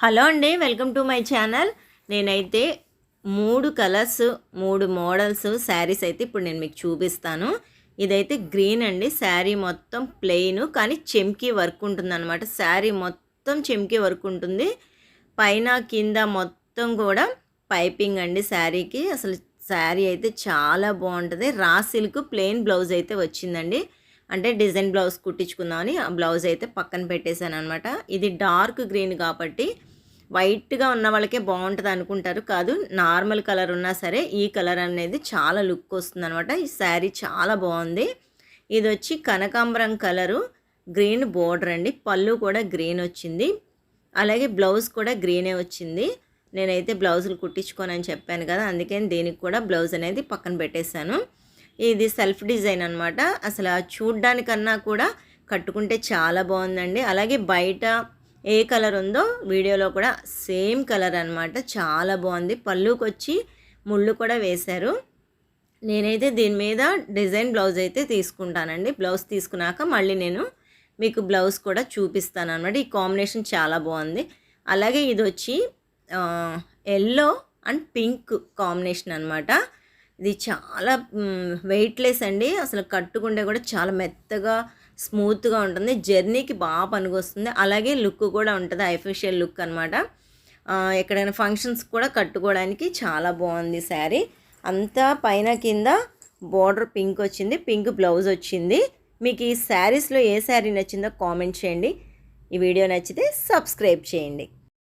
Hello అండి, welcome to my channel. నేనైతే 3 colours 3 models saris అయితే ఇప్పుడు నేను మీకు చూపిస్తాను. ఇదైతే గ్రీన్ అండి. శారీ మొత్తం ప్లెయిన్ కానీ చెమ్కీ వర్క్ ఉంటుందన్నమాట. శారీ మొత్తం చెమ్కీ వర్క్ ఉంటుంది. పైన కింద మొత్తం కూడా పైపింగ్ అండి శారీకి. అసలు శారీ అయితే చాలా బాగుంటుంది. రా సిల్క్ ప్లెయిన్ బ్లౌజ్ అయితే వచ్చిందండి. అంటే డిజైన్ బ్లౌజ్ కుట్టించుకుందామని ఆ బ్లౌజ్ అయితే పక్కన పెట్టేశాను అనమాట. ఇది డార్క్ గ్రీన్ కాబట్టి వైట్గా ఉన్న వాళ్ళకే బాగుంటుంది అనుకుంటారు, కాదు నార్మల్ కలర్ ఉన్నా సరే ఈ కలర్ అనేది చాలా లుక్ వస్తుంది అనమాట. ఈ శారీ చాలా బాగుంది. ఇది వచ్చి కనకాంబరం కలరు, గ్రీన్ బోర్డర్ అండి. పళ్ళు కూడా గ్రీన్ వచ్చింది, అలాగే బ్లౌజ్ కూడా గ్రీనే వచ్చింది. నేనైతే బ్లౌజులు కుట్టించుకోనని చెప్పాను కదా, అందుకని దీనికి కూడా బ్లౌజ్ అనేది పక్కన పెట్టేశాను. ఇది సెల్ఫ్ డిజైన్ అనమాట. అసలు చూడ్డానికన్నా కూడా కట్టుకుంటే చాలా బాగుందండి. అలాగే బయట ఏ కలర్ ఉందో వీడియోలో కూడా సేమ్ కలర్ అనమాట. చాలా బాగుంది. పళ్ళుకి వచ్చి ముళ్ళు కూడా వేశారు. నేనైతే దీని మీద డిజైన్ బ్లౌజ్ అయితే తీసుకుంటానండి. బ్లౌజ్ తీసుకున్నాక మళ్ళీ నేను మీకు బ్లౌజ్ కూడా చూపిస్తాను అనమాట. ఈ కాంబినేషన్ చాలా బాగుంది. అలాగే ఇది వచ్చి ఎల్లో అండ్ పింక్ కాంబినేషన్ అనమాట. ఇది చాలా వెయిట్లెస్ అండి. అసలు కట్టుకుంటే కూడా చాలా మెత్తగా స్మూత్గా ఉంటుంది. జర్నీకి బాగా పనికొస్తుంది. అలాగే లుక్ కూడా ఉంటుంది, అఫీషియల్ లుక్ అనమాట. ఎక్కడైనా ఫంక్షన్స్ కూడా కట్టుకోవడానికి చాలా బాగుంది శారీ. అంతా పైన కింద బోర్డర్ పింక్ వచ్చింది, పింక్ బ్లౌజ్ వచ్చింది. మీకు ఈ శారీస్లో ఏ శారీ నచ్చిందో కామెంట్ చేయండి. ఈ వీడియో నచ్చితే సబ్స్క్రైబ్ చేయండి.